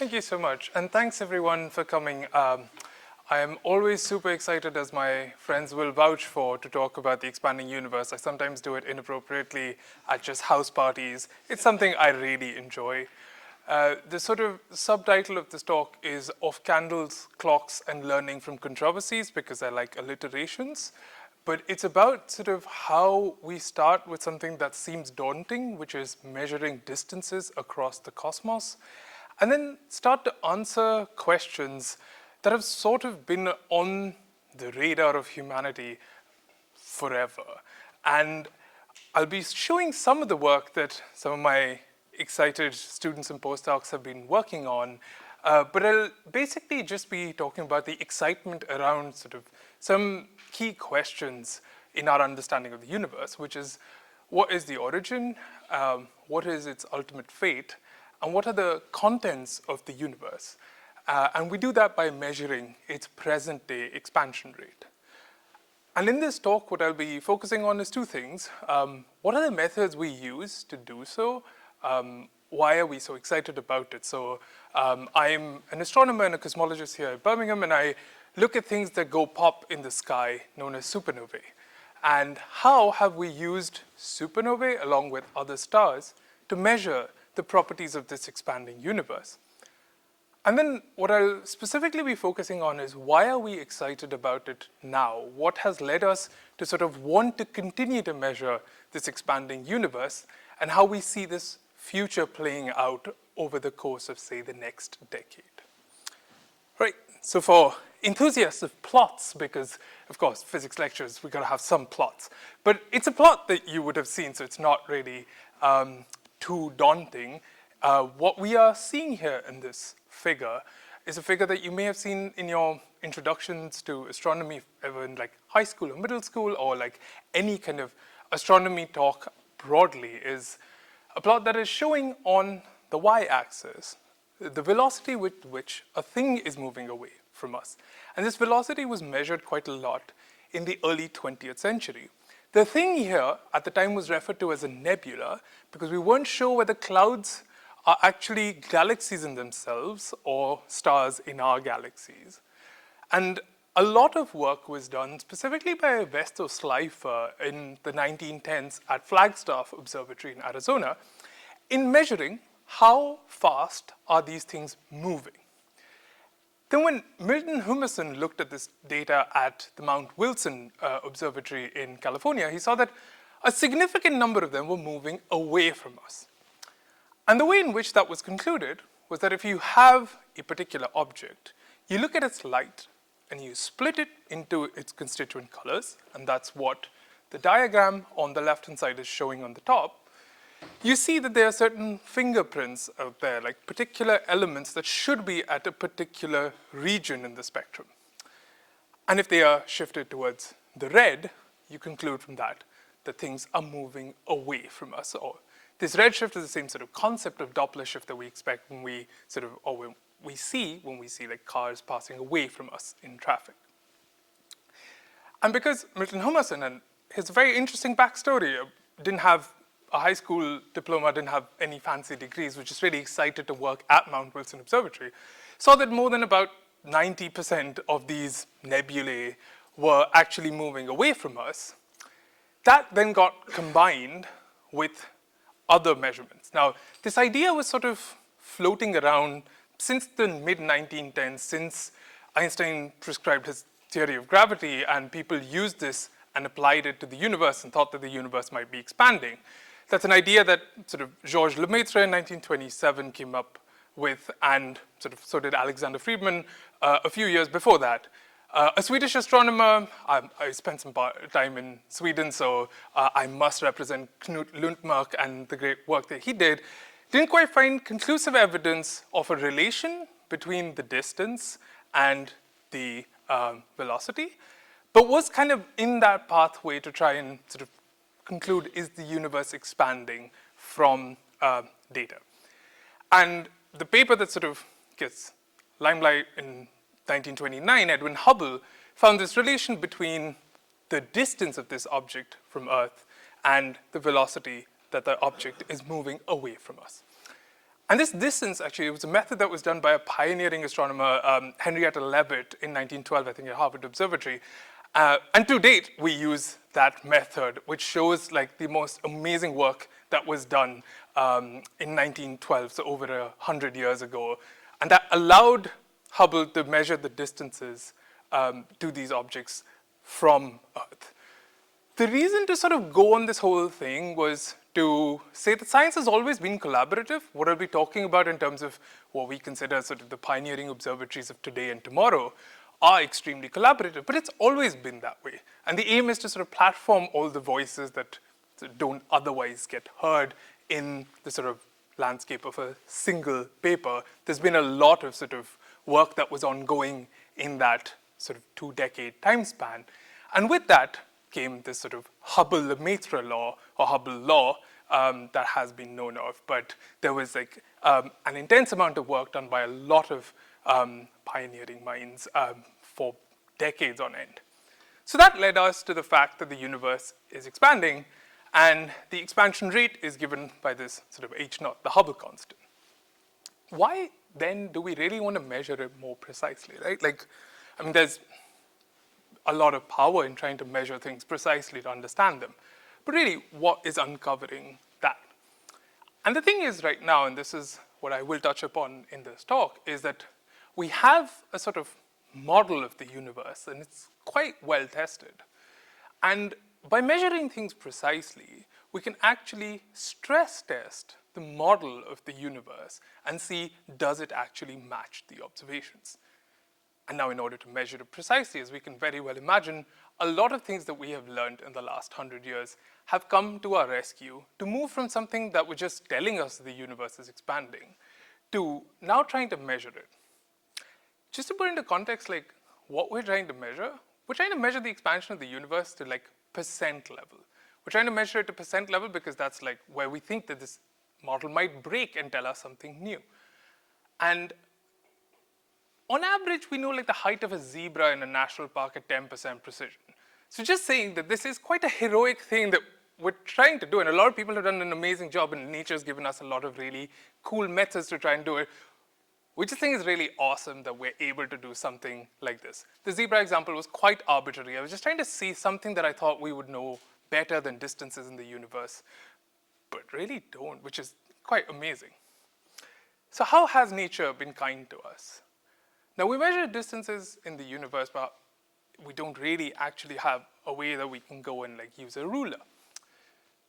Thank you so much, and thanks everyone for coming. I am always super excited, as my friends will vouch for, to talk about the expanding universe. I sometimes do it inappropriately at just house parties. It's something I really enjoy. The sort of subtitle of this talk is Of Candles, Clocks, and Learning from Controversies, because I like alliterations. But it's about sort of how we start with something that seems daunting, which is measuring distances across the cosmos, and then start to answer questions that have sort of been on the radar of humanity forever. And I'll be showing some of the work that some of my excited students and postdocs have been working on, but I'll basically just be talking about the excitement around sort of some key questions in our understanding of the universe, which is, what is the origin, what is its ultimate fate, and what are the contents of the universe? And we do that by measuring its present-day expansion rate. And in this talk, what I'll be focusing on is two things. What are the methods we use to do so? Why are we so excited about it? So I'm an astronomer and a cosmologist here at Birmingham, and I look at things that go pop in the sky, known as supernovae. And how have we used supernovae, along with other stars, to measure the properties of this expanding universe? And then what I'll specifically be focusing on is, why are we excited about it now? What has led us to sort of want to continue to measure this expanding universe, and how we see this future playing out over the course of, say, the next decade. Right, so for enthusiasts of plots, because of course, physics lectures, we've got to have some plots, but it's a plot that you would have seen, so it's not really too daunting. What we are seeing here in this figure is a figure that you may have seen in your introductions to astronomy, ever in like high school or middle school, or like any kind of astronomy talk broadly, is a plot that is showing on the y-axis the velocity with which a thing is moving away from us. And this velocity was measured quite a lot in the early 20th century. The thing here at the time was referred to as a nebula, because we weren't sure whether clouds are actually galaxies in themselves or stars in our galaxies. And a lot of work was done, specifically by Vesto Slipher in the 1910s at Flagstaff Observatory in Arizona, in measuring how fast are these things moving. Then when Milton Humason looked at this data at the Mount Wilson Observatory in California, he saw that a significant number of them were moving away from us. And the way in which that was concluded was that if you have a particular object, you look at its light and you split it into its constituent colors, and that's what the diagram on the left-hand side is showing on the top, you see that there are certain fingerprints out there, like particular elements that should be at a particular region in the spectrum. And if they are shifted towards the red, you conclude from that that things are moving away from us. Or this red shift is the same sort of concept of Doppler shift that we expect when we sort of, or when we see like cars passing away from us in traffic. And because Milton Humason, and his very interesting backstory, didn't have a high school diploma, didn't have any fancy degrees, was just really excited to work at Mount Wilson Observatory, saw that more than about 90% of these nebulae were actually moving away from us. That then got combined with other measurements. Now, this idea was sort of floating around since the mid-1910s, since Einstein prescribed his theory of gravity, and people used this and applied it to the universe and thought that the universe might be expanding. That's an idea that sort of Georges Lemaitre in 1927 came up with, and sort of so did Alexander Friedmann a few years before that. A Swedish astronomer, I spent some time in Sweden, so I must represent Knut Lundmark and the great work that he did, didn't quite find conclusive evidence of a relation between the distance and the velocity, but was kind of in that pathway to try and sort of conclude, is the universe expanding from data? And the paper that sort of gets limelight in 1929, Edwin Hubble found this relation between the distance of this object from Earth and the velocity that the object is moving away from us. And this distance, actually, it was a method that was done by a pioneering astronomer, Henrietta Leavitt, in 1912, I think, at Harvard Observatory. And to date, we use that method, which shows like the most amazing work that was done in 1912, so over 100 years ago. And that allowed Hubble to measure the distances to these objects from Earth. The reason to sort of go on this whole thing was to say that science has always been collaborative. What I'll be talking about in terms of what we consider sort of the pioneering observatories of today and tomorrow are extremely collaborative, but it's always been that way. And the aim is to sort of platform all the voices that don't otherwise get heard in the sort of landscape of a single paper. There's been a lot of sort of work that was ongoing in that sort of 2-decade time span. And with that came this sort of Hubble-Lemaitre law, or Hubble law, that has been known of. But there was like an intense amount of work done by a lot of pioneering minds for decades on end. So that led us to the fact that the universe is expanding, and the expansion rate is given by this sort of h naught, the Hubble constant. Why then do we really want to measure it more precisely, right? Like, I mean, there's a lot of power in trying to measure things precisely to understand them. But really, what is uncovering that? And the thing is right now, and this is what I will touch upon in this talk, is that we have a sort of model of the universe, and it's quite well tested. And by measuring things precisely, we can actually stress test the model of the universe and see, does it actually match the observations? And now in order to measure it precisely, as we can very well imagine, a lot of things that we have learned in the last 100 years have come to our rescue to move from something that was just telling us the universe is expanding to now trying to measure it. Just to put into context, like what we're trying to measure the expansion of the universe to like percent level. We're trying to measure it to percent level because that's like where we think that this model might break and tell us something new. And on average, we know like the height of a zebra in a national park at 10% precision. So just saying that this is quite a heroic thing that we're trying to do, and a lot of people have done an amazing job, and nature's given us a lot of really cool methods to try and do it. We just think it's really awesome that we're able to do something like this. The zebra example was quite arbitrary. I was just trying to see something that I thought we would know better than distances in the universe, but really don't, which is quite amazing. So how has nature been kind to us? Now, we measure distances in the universe, but we don't really actually have a way that we can go and like use a ruler.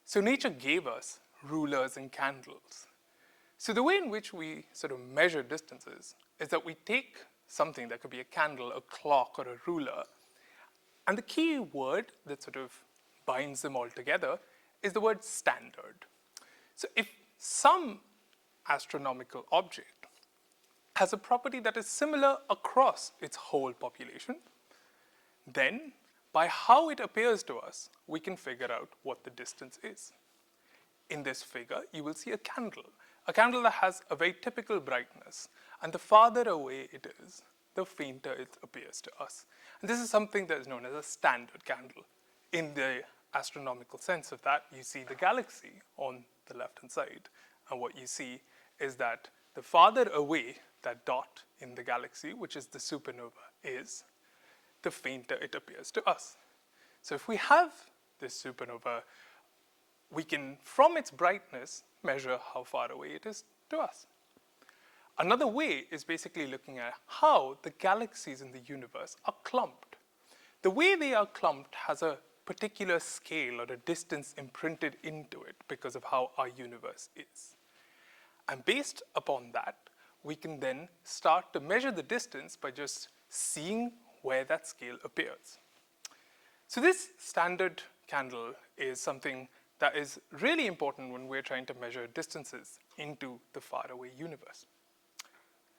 So nature gave us rulers and candles. So the way in which we sort of measure distances is that we take something that could be a candle, a clock, or a ruler, and the key word that sort of binds them all together is the word standard. So if some astronomical object has a property that is similar across its whole population, then by how it appears to us, we can figure out what the distance is. In this figure, you will see a candle that has a very typical brightness, and the farther away it is, the fainter it appears to us. And this is something that is known as a standard candle. In the astronomical sense of that, you see the galaxy on the left-hand side, and what you see is that the farther away that dot in the galaxy, which is the supernova, is, the fainter it appears to us. So if we have this supernova, we can, from its brightness, measure how far away it is to us. Another way is basically looking at how the galaxies in the universe are clumped. The way they are clumped has a particular scale or a distance imprinted into it because of how our universe is. And based upon that, we can then start to measure the distance by just seeing where that scale appears. So this standard candle is something that is really important when we're trying to measure distances into the faraway universe.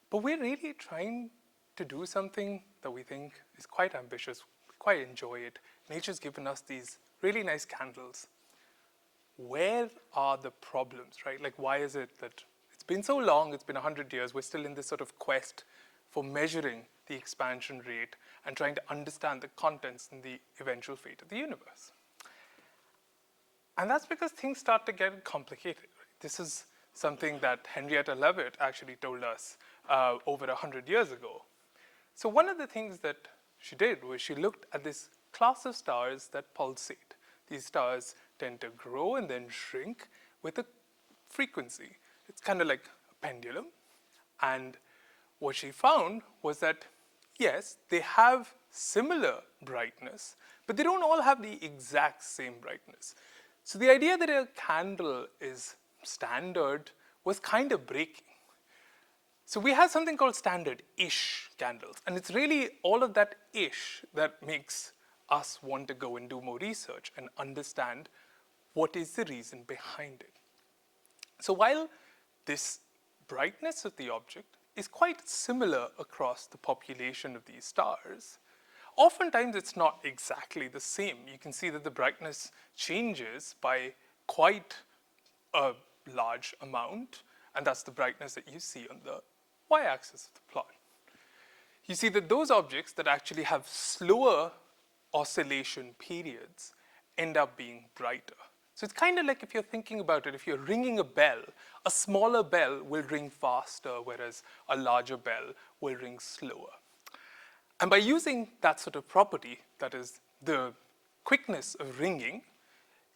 But we're really trying to do something that we think is quite ambitious, quite enjoy it. Nature's given us these really nice candles. Where are the problems, right? Like, why is it that it's been so long, it's been 100 years, we're still in this sort of quest for measuring the expansion rate and trying to understand the contents and the eventual fate of the universe? And that's because things start to get complicated. This is something that Henrietta Leavitt actually told us over 100 years ago. So one of the things that she did was she looked at this class of stars that pulsate. These stars tend to grow and then shrink with a frequency. It's kind of like a pendulum. And what she found was that, yes, they have similar brightness, but they don't all have the exact same brightness. So the idea that a candle is standard was kind of breaking. So we have something called standard-ish candles, and it's really all of that ish that makes us want to go and do more research and understand what is the reason behind it. So while this brightness of the object is quite similar across the population of these stars, oftentimes it's not exactly the same. You can see that the brightness changes by quite a large amount, and that's the brightness that you see on the y-axis of the plot. You see that those objects that actually have slower oscillation periods end up being brighter. So it's kind of like if you're thinking about it, if you're ringing a bell, a smaller bell will ring faster, whereas a larger bell will ring slower. And by using that sort of property, that is the quickness of ringing,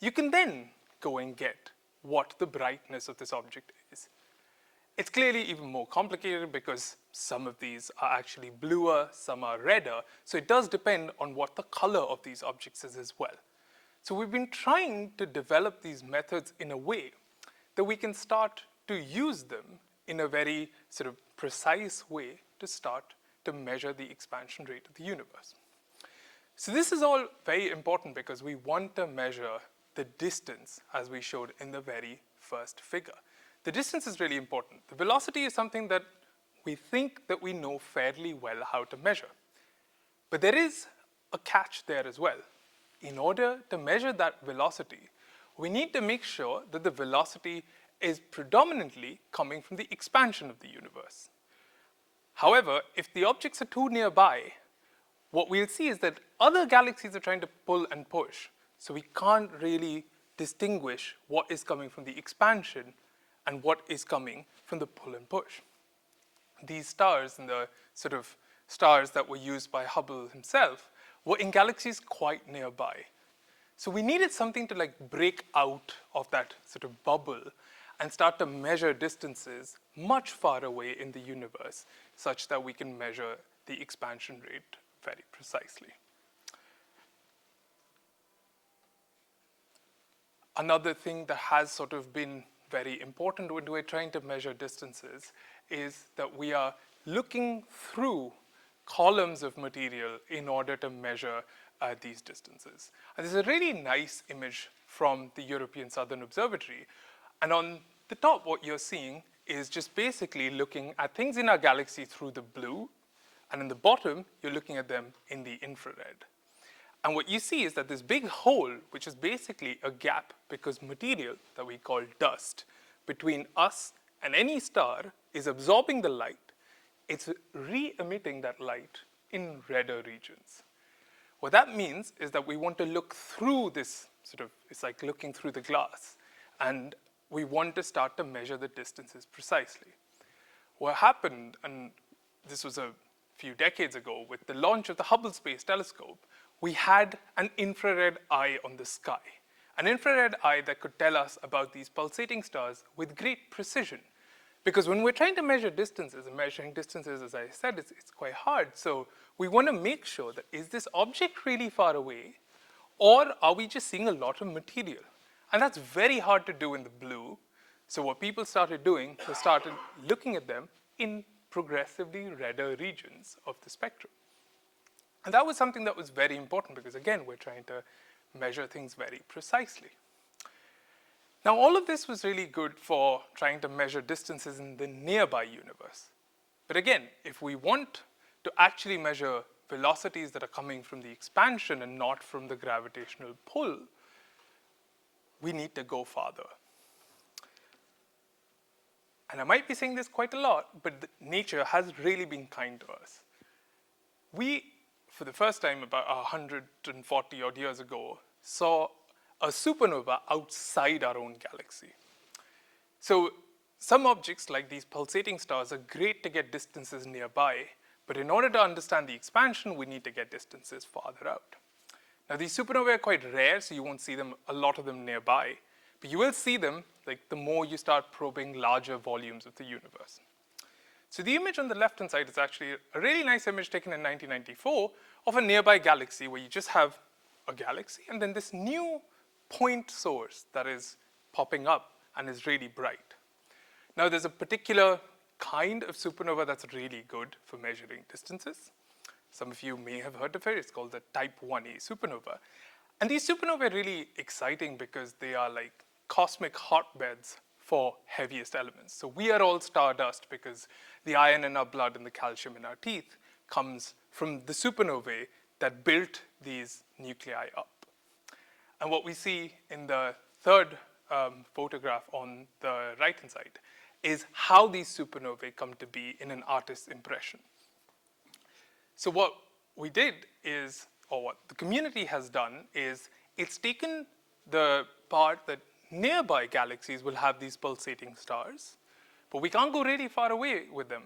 you can then go and get what the brightness of this object is. It's clearly even more complicated because some of these are actually bluer, some are redder, so it does depend on what the color of these objects is as well. So we've been trying to develop these methods in a way that we can start to use them in a very sort of precise way to start to measure the expansion rate of the universe. So this is all very important because we want to measure the distance as we showed in the very first figure. The distance is really important. The velocity is something that we think that we know fairly well how to measure. But there is a catch there as well. In order to measure that velocity, we need to make sure that the velocity is predominantly coming from the expansion of the universe. However, if the objects are too nearby, what we'll see is that other galaxies are trying to pull and push, so we can't really distinguish what is coming from the expansion and what is coming from the pull and push. These stars and the sort of stars that were used by Hubble himself were in galaxies quite nearby. So we needed something to like break out of that sort of bubble and start to measure distances much far away in the universe such that we can measure the expansion rate very precisely. Another thing that has sort of been very important when we're trying to measure distances is that we are looking through columns of material in order to measure these distances. And this is a really nice image from the European Southern Observatory. And on the top, what you're seeing is just basically looking at things in our galaxy through the blue, and in the bottom, you're looking at them in the infrared. And what you see is that this big hole, which is basically a gap because material that we call dust between us and any star is absorbing the light. It's re-emitting that light in redder regions. What that means is that we want to look through this sort of, it's like looking through the glass, and we want to start to measure the distances precisely. What happened, and this was a few decades ago with the launch of the Hubble Space Telescope, we had an infrared eye on the sky. An infrared eye that could tell us about these pulsating stars with great precision. Because when we're trying to measure distances, and measuring distances, as I said, it's quite hard. So we want to make sure that is this object really far away, or are we just seeing a lot of material? And that's very hard to do in the blue. So what people started doing was started looking at them in progressively redder regions of the spectrum. And that was something that was very important because, again, we're trying to measure things very precisely. Now, all of this was really good for trying to measure distances in the nearby universe. But again, if we want to actually measure velocities that are coming from the expansion and not from the gravitational pull, we need to go farther. And I might be saying this quite a lot, but nature has really been kind to us. We, for the first time about 140 odd years ago, saw a supernova outside our own galaxy. So some objects, like these pulsating stars, are great to get distances nearby, but in order to understand the expansion, we need to get distances farther out. Now, these supernovae are quite rare, so you won't see a lot of them nearby, but you will see them like the more you start probing larger volumes of the universe. So the image on the left-hand side is actually a really nice image taken in 1994 of a nearby galaxy where you just have a galaxy and then this new point source that is popping up and is really bright. Now, there's a particular kind of supernova that's really good for measuring distances. Some of you may have heard of it. It's called the Type 1a supernova. And these supernovae are really exciting because they are like cosmic hotbeds for heaviest elements. So we are all stardust because the iron in our blood and the calcium in our teeth comes from the supernovae that built these nuclei up. And what we see in the third photograph on the right-hand side is how these supernovae come to be in an artist's impression. So what we did is, or what the community has done is, it's taken the part that nearby galaxies will have these pulsating stars, but we can't go really far away with them.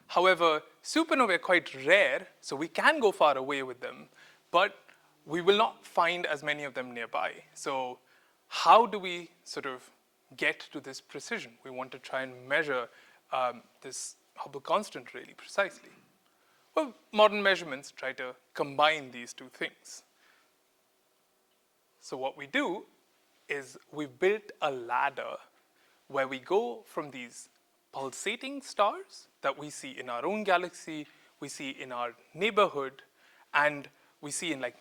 However, supernovae are quite rare, so we can go far away with them, but we will not find as many of them nearby. So how do we sort of get to this precision? We want to try and measure this Hubble constant really precisely. Well, modern measurements try to combine these two things. So what we do is we've built a ladder where we go from these pulsating stars that we see in our own galaxy, we see in our neighborhood, and we see in like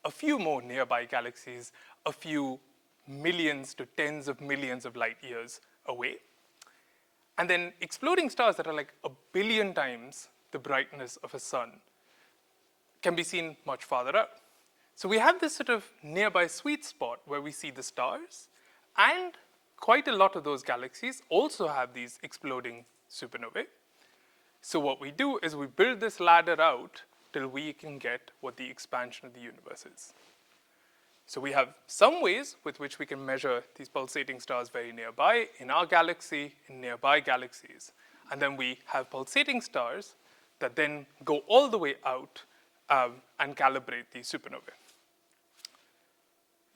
a few more nearby galaxies, a few millions to tens of millions of light years away. And then exploding stars that are like 1 billion times the brightness of a sun can be seen much farther out. So we have this sort of nearby sweet spot where we see the stars, and quite a lot of those galaxies also have these exploding supernovae. So what we do is we build this ladder out till we can get what the expansion of the universe is. So we have some ways with which we can measure these pulsating stars very nearby in our galaxy, in nearby galaxies. And then we have pulsating stars that then go all the way out and calibrate these supernovae.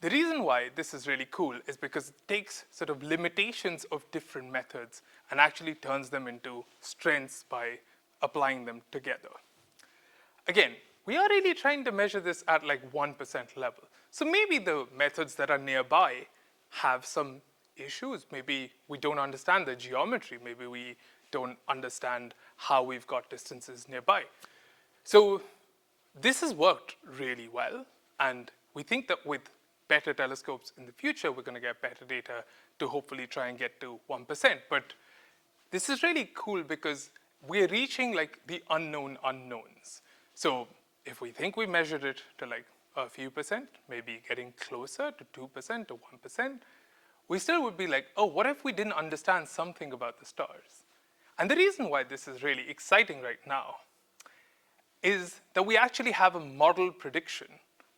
The reason why this is really cool is because it takes sort of limitations of different methods and actually turns them into strengths by applying them together. Again, we are really trying to measure this at like 1% level. So maybe the methods that are nearby have some issues. Maybe we don't understand the geometry. Maybe we don't understand how we've got distances nearby. So this has worked really well, and we think that with better telescopes in the future, we're going to get better data to hopefully try and get to 1%. But this is really cool because we're reaching like the unknown unknowns. So if we think we measured it to like a few percent, maybe getting closer to 2% or 1%, we still would be like, oh, what if we didn't understand something about the stars? And the reason why this is really exciting right now is that we actually have a model prediction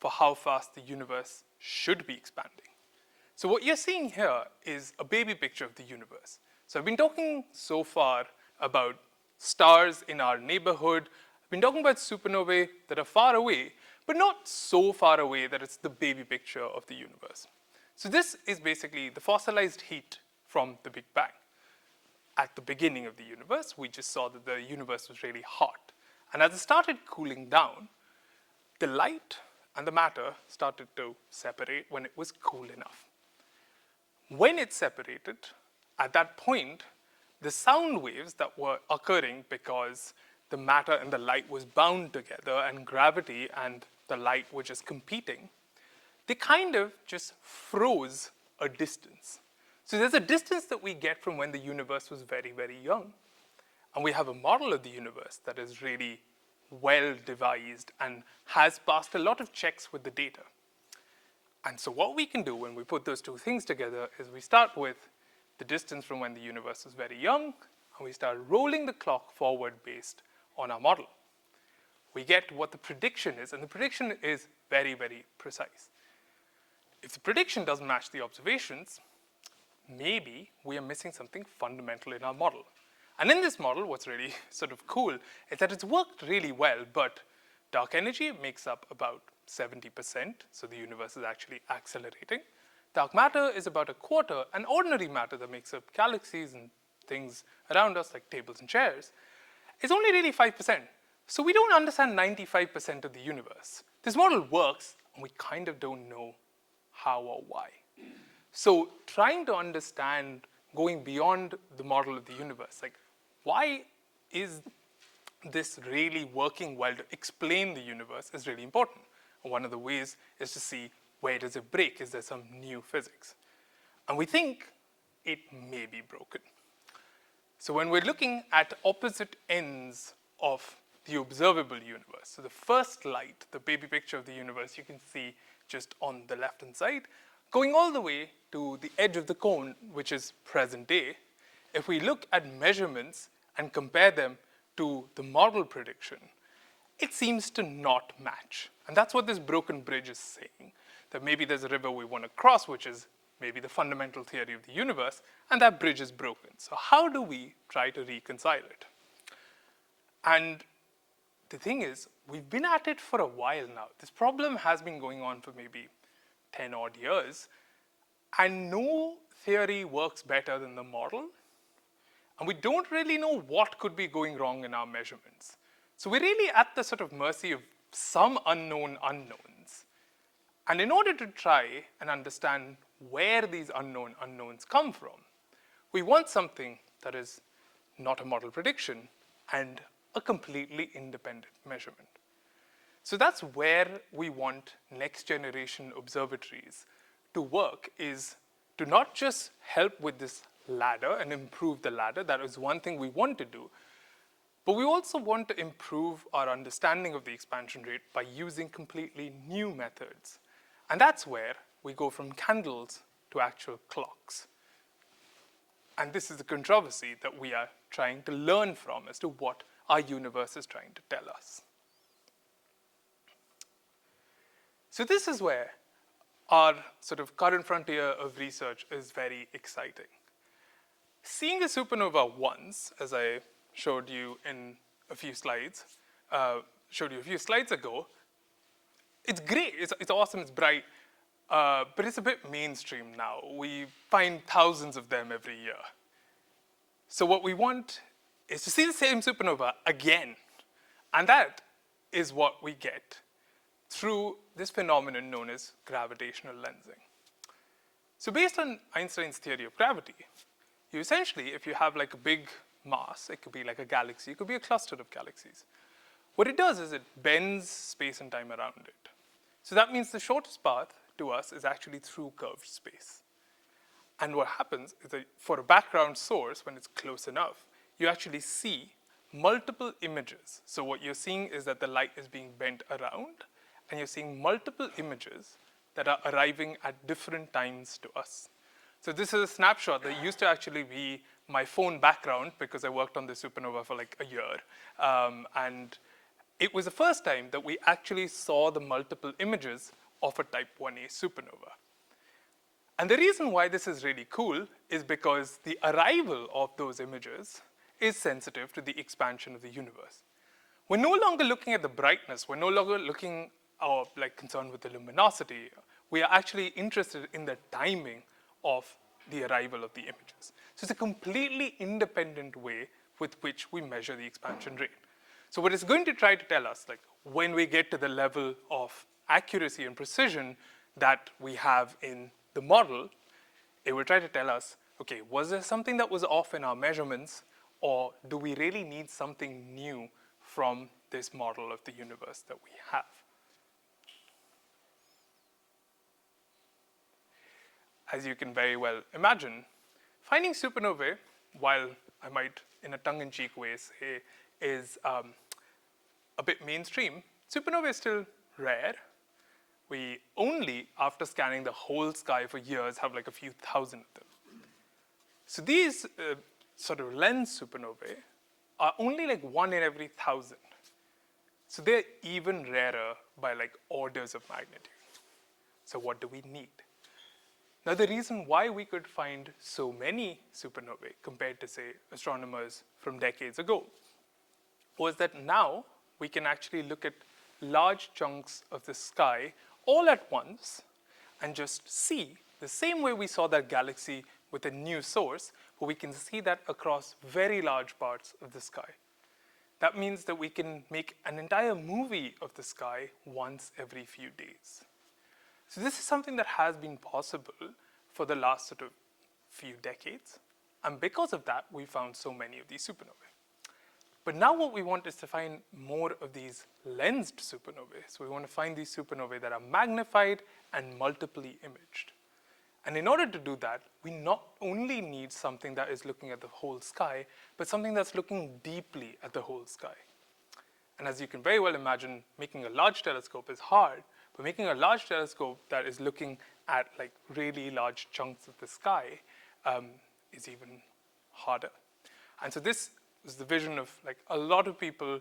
for how fast the universe should be expanding. So what you're seeing here is a baby picture of the universe. So I've been talking so far about stars in our neighborhood. I've been talking about supernovae that are far away, but not so far away that it's the baby picture of the universe. So this is basically the fossilized heat from the Big Bang. At the beginning of the universe, we just saw that the universe was really hot. And as it started cooling down, the light and the matter started to separate when it was cool enough. When it separated, at that point, the sound waves that were occurring because the matter and the light was bound together and gravity and the light were just competing, they kind of just froze a distance. So there's a distance that we get from when the universe was very, very young. And we have a model of the universe that is really well devised and has passed a lot of checks with the data. And so what we can do when we put those two things together is we start with the distance from when the universe was very young, and we start rolling the clock forward based on our model. We get what the prediction is, and the prediction is very, very precise. If the prediction doesn't match the observations, maybe we are missing something fundamental in our model. And in this model, what's really sort of cool is that it's worked really well, but dark energy makes up about 70%, so the universe is actually accelerating. Dark matter is about a quarter, and ordinary matter that makes up galaxies and things around us, like tables and chairs, is only really 5%. So we don't understand 95% of the universe. This model works, and we kind of don't know how or why. So trying to understand, going beyond the model of the universe, like why is this really working well to explain the universe is really important. One of the ways is to see where does it break? Is there some new physics? And we think it may be broken. So when we're looking at opposite ends of the observable universe, so the first light, the baby picture of the universe, you can see just on the left-hand side, going all the way to the edge of the cone, which is present day, if we look at measurements and compare them to the model prediction, it seems to not match. And that's what this broken bridge is saying, that maybe there's a river we want to cross, which is maybe the fundamental theory of the universe, and that bridge is broken. So how do we try to reconcile it? And the thing is, we've been at it for a while now. This problem has been going on for maybe 10 odd years, and no theory works better than the model, and we don't really know what could be going wrong in our measurements. So we're really at the sort of mercy of some unknown unknowns. And in order to try and understand where these unknown unknowns come from, we want something that is not a model prediction and a completely independent measurement. So that's where we want next generation observatories to work, is to not just help with this ladder and improve the ladder. That is one thing we want to do. But we also want to improve our understanding of the expansion rate by using completely new methods. And that's where we go from candles to actual clocks. And this is the controversy that we are trying to learn from as to what our universe is trying to tell us. So this is where our sort of current frontier of research is very exciting. Seeing a supernova once, as I showed you in a few slides, ago, it's great, it's awesome, it's bright, but it's a bit mainstream now. We find thousands of them every year. So what we want is to see the same supernova again, and that is what we get through this phenomenon known as gravitational lensing. So based on Einstein's theory of gravity, you essentially, if you have like a big mass, it could be like a galaxy, it could be a cluster of galaxies. What it does is it bends space and time around it. So that means the shortest path to us is actually through curved space. And what happens is that for a background source, when it's close enough, you actually see multiple images. So what you're seeing is that the light is being bent around, and you're seeing multiple images that are arriving at different times to us. So this is a snapshot that used to actually be my phone background because I worked on the supernova for like a year. And it was the first time that we actually saw the multiple images of a type 1a supernova. And the reason why this is really cool is because the arrival of those images is sensitive to the expansion of the universe. We're no longer looking at the brightness, we're no longer looking or like concerned with the luminosity. We are actually interested in the timing of the arrival of the images. So it's a completely independent way with which we measure the expansion rate. So what it's going to try to tell us, like when we get to the level of accuracy and precision that we have in the model, it will try to tell us, okay, was there something that was off in our measurements, or do we really need something new from this model of the universe that we have? As you can very well imagine, finding supernovae, while I might in a tongue-in-cheek way say is a bit mainstream, supernovae is still rare. We only, after scanning the whole sky for years, have like a few thousand of them. So these sort of lens supernovae are only like 1 in every 1,000. So they're even rarer by like orders of magnitude. So what do we need? Now, the reason why we could find so many supernovae compared to, say, astronomers from decades ago was that now we can actually look at large chunks of the sky all at once and just see the same way we saw that galaxy with a new source, but we can see that across very large parts of the sky. That means that we can make an entire movie of the sky once every few days. So this is something that has been possible for the last sort of few decades. And because of that, we found so many of these supernovae. But now what we want is to find more of these lensed supernovae. So we want to find these supernovae that are magnified and multiply imaged. And in order to do that, we not only need something that is looking at the whole sky, but something that's looking deeply at the whole sky. And as you can very well imagine, making a large telescope is hard, but making a large telescope that is looking at like really large chunks of the sky is even harder. And so this was the vision of like a lot of people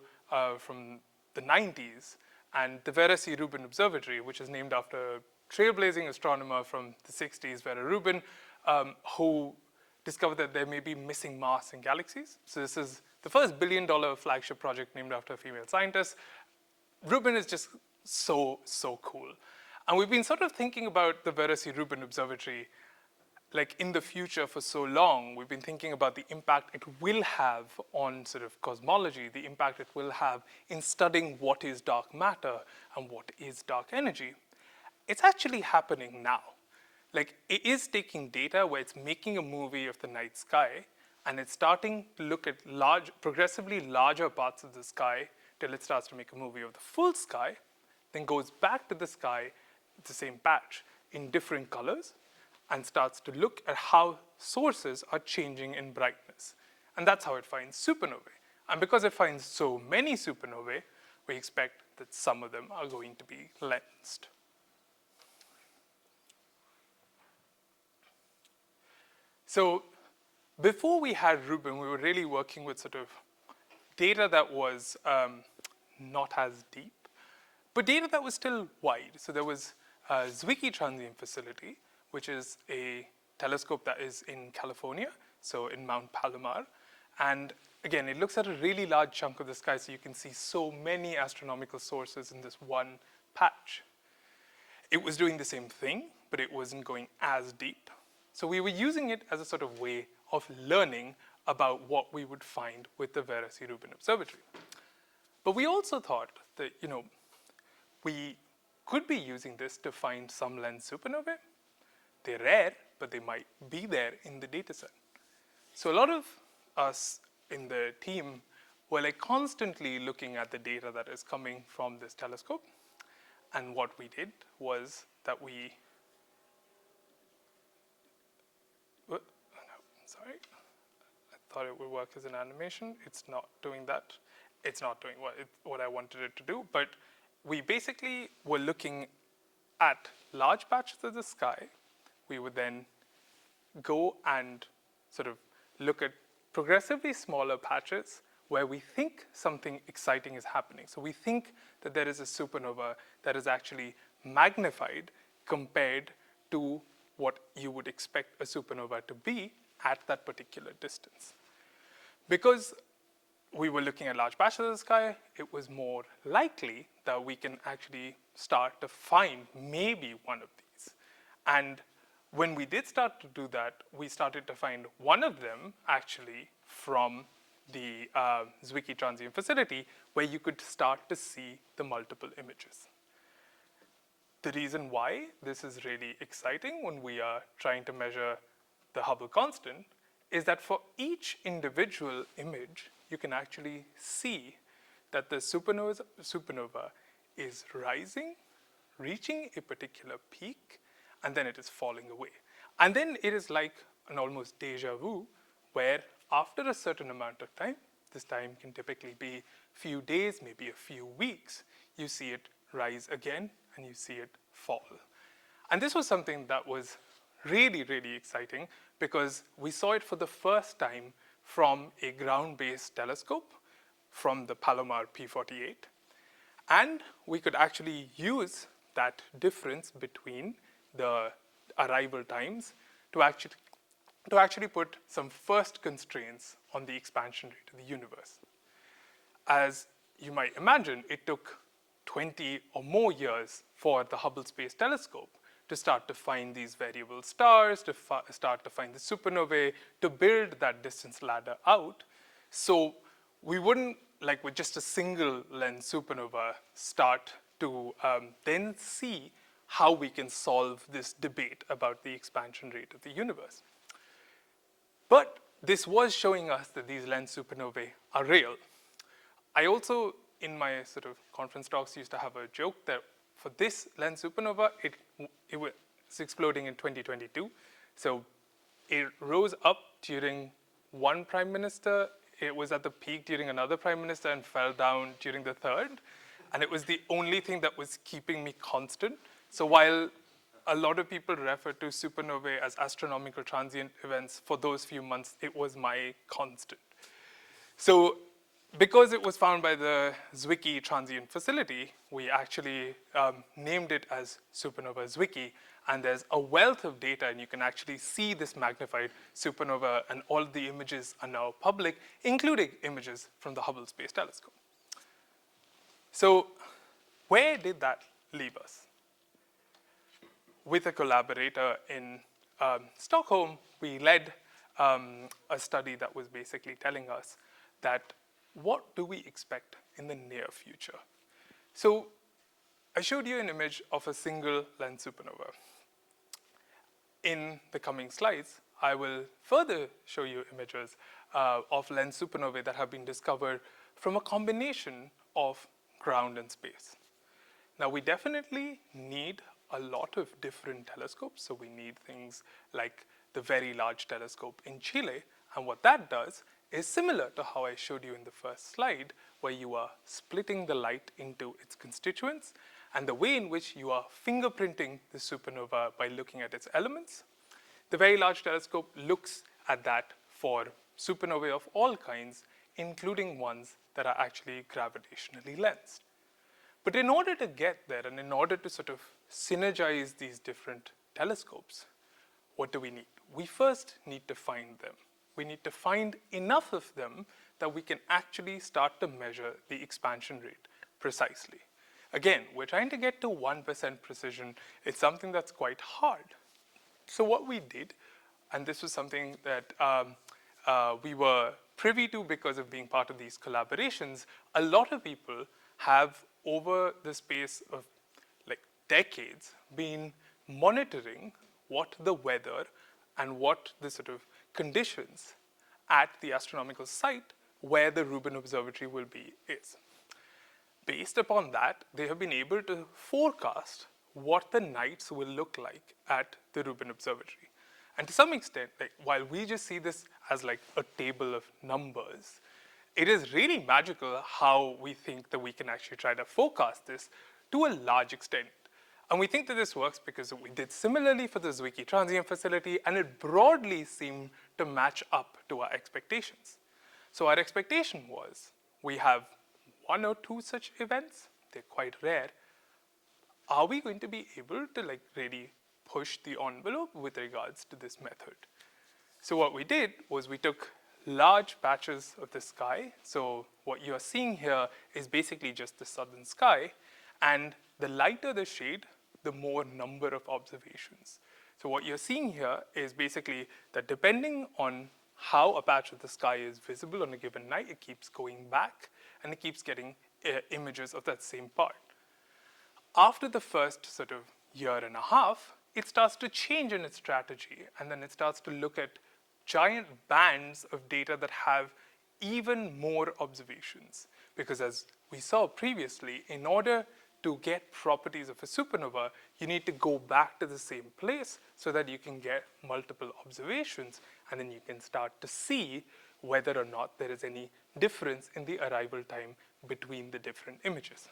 from the 90s, and the Vera C. Rubin Observatory, which is named after a trailblazing astronomer from the 60s, Vera Rubin, who discovered that there may be missing mass in galaxies. So this is the first billion-dollar flagship project named after a female scientist. Rubin is just so cool. And we've been sort of thinking about the Vera C. Rubin Observatory like in the future for so long. We've been thinking about the impact it will have on sort of cosmology, the impact it will have in studying what is dark matter and what is dark energy. It's actually happening now. Like, it is taking data where it's making a movie of the night sky, and it's starting to look at progressively larger parts of the sky till it starts to make a movie of the full sky, then goes back to the sky, the same patch, in different colors, and starts to look at how sources are changing in brightness. And that's how it finds supernovae. And because it finds so many supernovae, we expect that some of them are going to be lensed. So before we had Rubin, we were really working with sort of data that was not as deep, but data that was still wide. So there was Zwicky Transient Facility, which is a telescope that is in California, so in Mount Palomar. And again, it looks at a really large chunk of the sky, so you can see so many astronomical sources in this one patch. It was doing the same thing, but it wasn't going as deep. So we were using it as a sort of way of learning about what we would find with the Vera C. Rubin Observatory. But we also thought that, we could be using this to find some lens supernovae. They're rare, but they might be there in the data set. So a lot of us in the team were like constantly looking at the data that is coming from this telescope. And what we did was that we, sorry, I thought it would work as an animation. It's not doing that. It's not doing what I wanted it to do, but we basically were looking at large patches of the sky. We would then go and sort of look at progressively smaller patches where we think something exciting is happening. So we think that there is a supernova that is actually magnified compared to what you would expect a supernova to be at that particular distance. Because we were looking at large patches of the sky, it was more likely that we can actually start to find maybe one of these. And when we did start to do that, we started to find one of them actually from the Zwicky Transient Facility, where you could start to see the multiple images. The reason why this is really exciting when we are trying to measure the Hubble constant is that for each individual image, you can actually see that the supernova is rising, reaching a particular peak, and then it is falling away. And then it is like an almost deja vu, where after a certain amount of time, this time can typically be a few days, maybe a few weeks, you see it rise again and you see it fall. And this was something that was really, really exciting because we saw it for the first time from a ground-based telescope from the Palomar P48. And we could actually use that difference between the arrival times to actually put some first constraints on the expansion rate of the universe. As you might imagine, it took 20 or more years for the Hubble Space Telescope to start to find these variable stars, to start to find the supernovae, to build that distance ladder out. So we wouldn't, like with just a single lens supernova, start to then see how we can solve this debate about the expansion rate of the universe. But this was showing us that these lens supernovae are real. I also, in my sort of conference talks, used to have a joke that for this lens supernova, it was exploding in 2022. So it rose up during one prime minister, it was at the peak during another prime minister, and fell down during the third. And it was the only thing that was keeping me constant. So while a lot of people refer to supernovae as astronomical transient events, for those few months, it was my constant. So because it was found by the Zwicky Transient Facility, we actually named it as Supernova Zwicky, and there's a wealth of data, and you can actually see this magnified supernova, and all of the images are now public, including images from the Hubble Space Telescope. So where did that leave us? With a collaborator in Stockholm, we led a study that was basically telling us that what do we expect in the near future? So I showed you an image of a single lens supernova. In the coming slides, I will further show you images of lens supernovae that have been discovered from a combination of ground and space. Now, we definitely need a lot of different telescopes. So we need things like the Very Large Telescope in Chile. And what that does is similar to how I showed you in the first slide, where you are splitting the light into its constituents, and the way in which you are fingerprinting the supernova by looking at its elements. The Very Large Telescope looks at that for supernovae of all kinds, including ones that are actually gravitationally lensed. But in order to get there, and in order to sort of synergize these different telescopes, what do we need? We first need to find them. We need to find enough of them that we can actually start to measure the expansion rate precisely. Again, we're trying to get to 1% precision. It's something that's quite hard. So what we did, and this was something that we were privy to because of being part of these collaborations, a lot of people have, over the space of like decades, been monitoring what the weather and what the sort of conditions at the astronomical site where the Rubin Observatory will be is. Based upon that, they have been able to forecast what the nights will look like at the Rubin Observatory. And to some extent, like, while we just see this as like a table of numbers, it is really magical how we think that we can actually try to forecast this to a large extent. And we think that this works because we did similarly for the Zwicky Transient Facility, and it broadly seemed to match up to our expectations. So our expectation was, we have one or two such events, they're quite rare. Are we going to be able to like really push the envelope with regards to this method? So what we did was we took large patches of the sky. So what you are seeing here is basically just the southern sky, and the lighter the shade, the more number of observations. So what you're seeing here is basically that depending on how a patch of the sky is visible on a given night, it keeps going back and it keeps getting images of that same part. After the first sort of year and a half, it starts to change in its strategy, and then it starts to look at giant bands of data that have even more observations. Because as we saw previously, in order to get properties of a supernova, you need to go back to the same place so that you can get multiple observations, and then you can start to see whether or not there is any difference in the arrival time between the different images.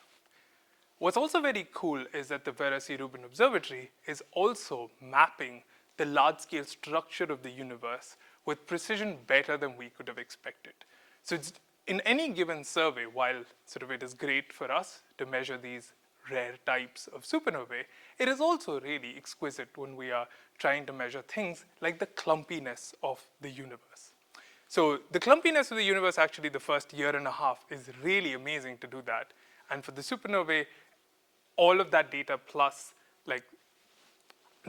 What's also very cool is that the Vera C. Rubin Observatory is also mapping the large-scale structure of the universe with precision better than we could have expected. So it's, in any given survey, while sort of it is great for us to measure these rare types of supernovae, it is also really exquisite when we are trying to measure things like the clumpiness of the universe. So the clumpiness of the universe, actually the first year and a half, is really amazing to do that. And for the supernovae, all of that data plus like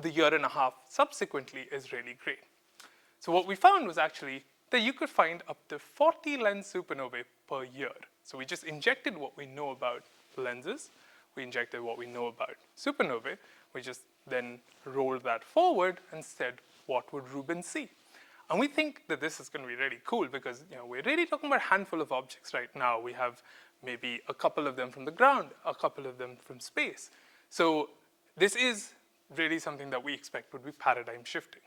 the year and a half subsequently is really great. So what we found was actually that you could find up to 40 lens supernovae per year. So we just injected what we know about lenses, we injected what we know about supernovae, we just then rolled that forward and said, what would Rubens see? And we think that this is going to be really cool because we're really talking about a handful of objects right now. We have maybe a couple of them from the ground, a couple of them from space. So this is really something that we expect would be paradigm shifting.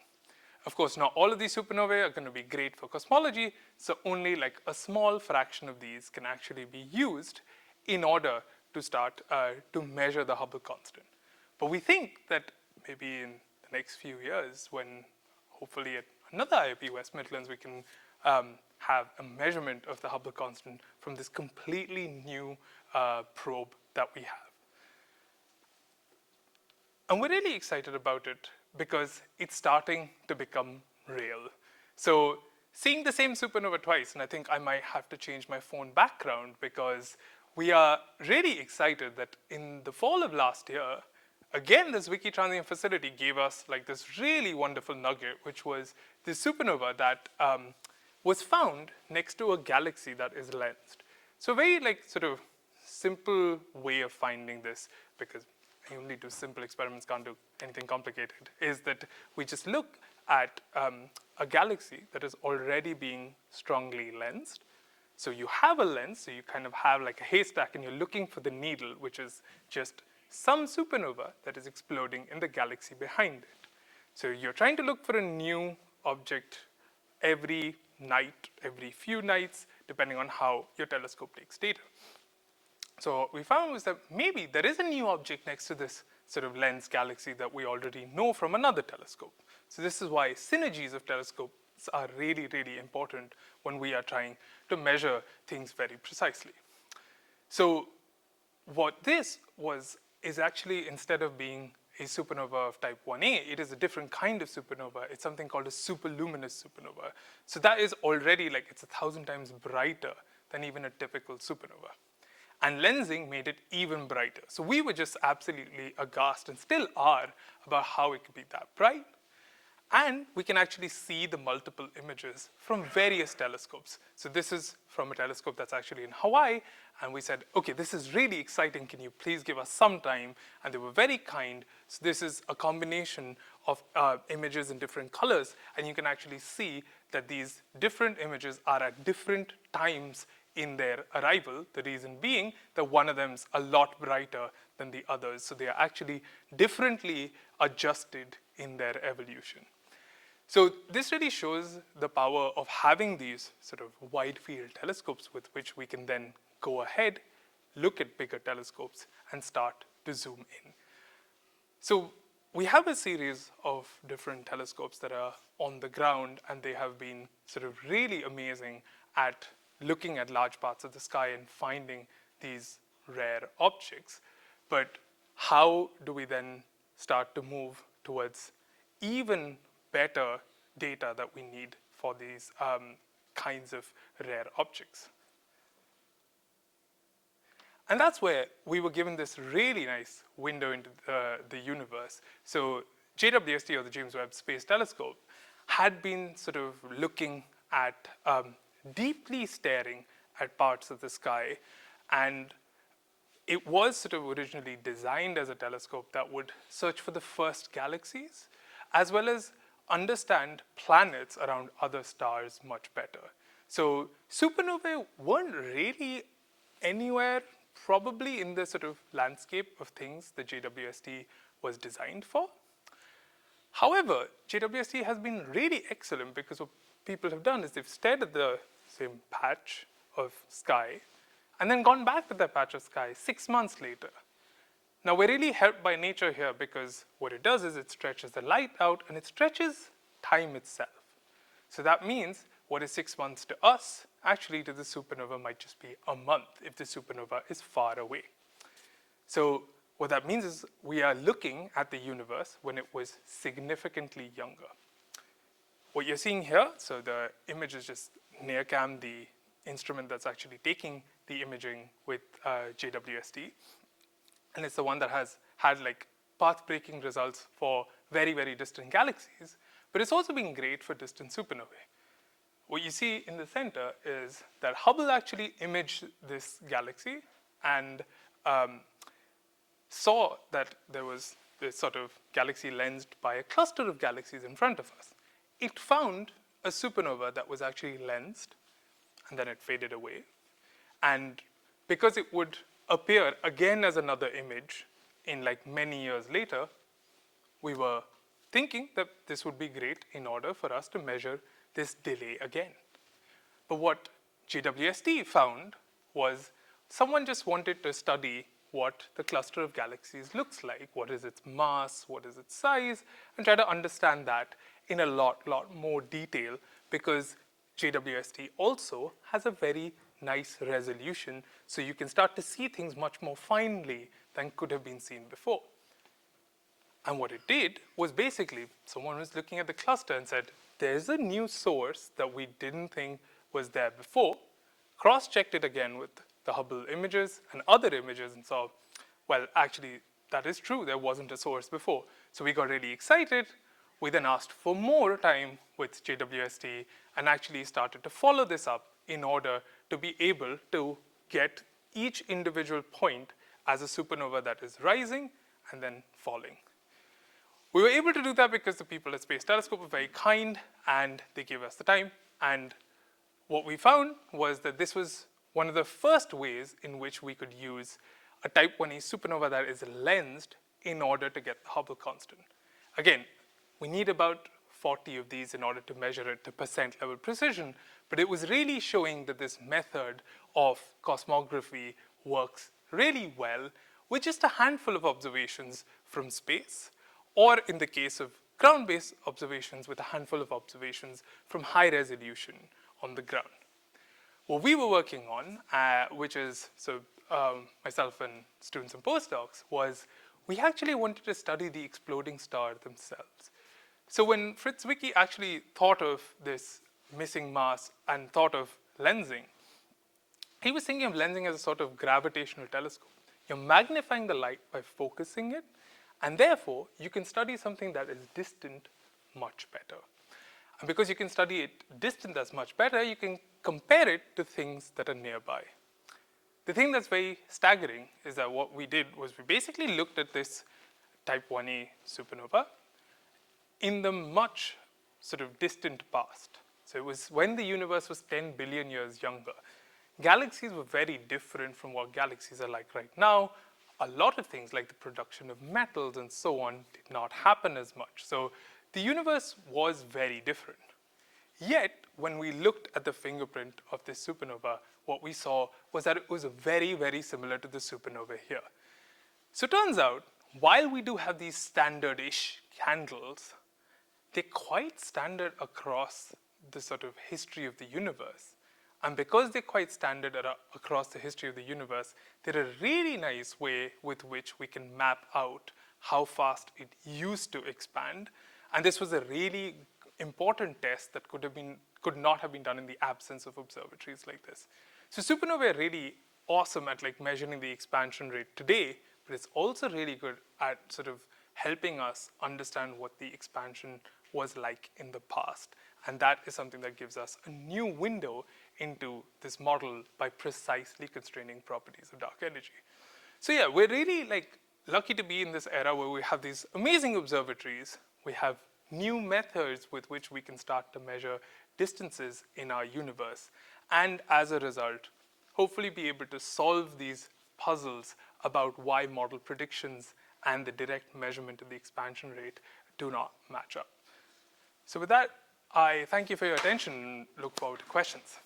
Of course, not all of these supernovae are going to be great for cosmology, so only like a small fraction of these can actually be used in order to start to measure the Hubble constant. But we think that maybe in the next few years, when hopefully at another IOP West Midlands we can have a measurement of the Hubble constant from this completely new probe that we have. And we're really excited about it because it's starting to become real. So seeing the same supernova twice, and I think I might have to change my phone background because we are really excited that in the fall of last year, again, this Wiki Transient facility gave us like this really wonderful nugget, which was this supernova that was found next to a galaxy that is lensed. So a very like sort of simple way of finding this, because you only do simple experiments, can't do anything complicated, is that we just look at a galaxy that is already being strongly lensed. So you have a lens, so you kind of have like a haystack and you're looking for the needle, which is just some supernova that is exploding in the galaxy behind it. So you're trying to look for a new object every night, every few nights, depending on how your telescope takes data. So what we found was that maybe there is a new object next to this sort of lens galaxy that we already know from another telescope. So this is why synergies of telescopes are really, really important when we are trying to measure things very precisely. So what this is actually, instead of being a supernova of type 1a, it is a different kind of supernova. It's something called a superluminous supernova. So that is already like, it's 1,000 times brighter than even a typical supernova. And lensing made it even brighter. So we were just absolutely aghast, and still are, about how it could be that bright. And we can actually see the multiple images from various telescopes. So this is from a telescope that's actually in Hawaii. And we said, okay, this is really exciting. Can you please give us some time? And they were very kind. So this is a combination of images in different colors. And you can actually see that these different images are at different times in their arrival, the reason being that one of them is a lot brighter than the others. So they are actually differently adjusted in their evolution. So this really shows the power of having these sort of wide field telescopes with which we can then go ahead, look at bigger telescopes, and start to zoom in. So we have a series of different telescopes that are on the ground, and they have been sort of really amazing at looking at large parts of the sky and finding these rare objects. But how do we then start to move towards even better data that we need for these kinds of rare objects? And that's where we were given this really nice window into the universe. So JWST, or the James Webb Space Telescope, had been sort of looking at deeply staring at parts of the sky, and it was sort of originally designed as a telescope that would search for the first galaxies, as well as understand planets around other stars much better. So supernovae weren't really anywhere probably in the sort of landscape of things that JWST was designed for. However, JWST has been really excellent because what people have done is they've stared at the same patch of sky and then gone back to that patch of sky 6 months later. Now, we're really helped by nature here because what it does is it stretches the light out and it stretches time itself. So that means what is 6 months to us, actually to the supernova might just be a month if the supernova is far away. So what that means is we are looking at the universe when it was significantly younger. What you're seeing here, so the image is just NearCam, the instrument that's actually taking the imaging with JWST. And it's the one that has had like path-breaking results for very, very distant galaxies, but it's also been great for distant supernovae. What you see in the center is that Hubble actually imaged this galaxy and saw that there was this sort of galaxy lensed by a cluster of galaxies in front of us. It found a supernova that was actually lensed, and then it faded away. And because it would appear again as another image in like many years later, we were thinking that this would be great in order for us to measure this delay again. But what JWST found was someone just wanted to study what the cluster of galaxies looks like, what is its mass, what is its size, and try to understand that in a lot more detail, because JWST also has a very nice resolution, so you can start to see things much more finely than could have been seen before. And what it did was basically someone was looking at the cluster and said, there's a new source that we didn't think was there before, cross-checked it again with the Hubble images and other images and saw, well, actually, that is true, there wasn't a source before. So we got really excited. We then asked for more time with JWST and actually started to follow this up in order to be able to get each individual point as a supernova that is rising and then falling. We were able to do that because the people at Space Telescope were very kind and they gave us the time. And what we found was that this was one of the first ways in which we could use a Type 1a supernova that is lensed in order to get the Hubble constant. Again, we need about 40 of these in order to measure it to percent level precision, but it was really showing that this method of cosmography works really well with just a handful of observations from space, or in the case of ground-based observations, with a handful of observations from high resolution on the ground. What we were working on, which is, myself and students and postdocs, was we actually wanted to study the exploding stars themselves. So when Fritz Zwicky actually thought of this missing mass and thought of lensing, he was thinking of lensing as a sort of gravitational telescope. You're magnifying the light by focusing it, and therefore you can study something that is distant much better. And because you can study it distant that's much better, you can compare it to things that are nearby. The thing that's very staggering is that what we did was we basically looked at this Type 1a supernova in the much sort of distant past. So it was when the universe was 10 billion years younger. Galaxies were very different from what galaxies are like right now. A lot of things like the production of metals and so on did not happen as much. So the universe was very different. Yet, when we looked at the fingerprint of this supernova, what we saw was that it was very, very similar to the supernova here. So it turns out, while we do have these standard-ish candles, they're quite standard across the sort of history of the universe. And because they're quite standard across the history of the universe, they're a really nice way with which we can map out how fast it used to expand. And this was a really important test that could not have been done in the absence of observatories like this. So supernovae are really awesome at like measuring the expansion rate today, but it's also really good at sort of helping us understand what the expansion was like in the past. And that is something that gives us a new window into this model by precisely constraining properties of dark energy. So yeah, we're really like lucky to be in this era where we have these amazing observatories. We have new methods with which we can start to measure distances in our universe. And as a result, hopefully be able to solve these puzzles about why model predictions and the direct measurement of the expansion rate do not match up. So with that, I thank you for your attention and look forward to questions.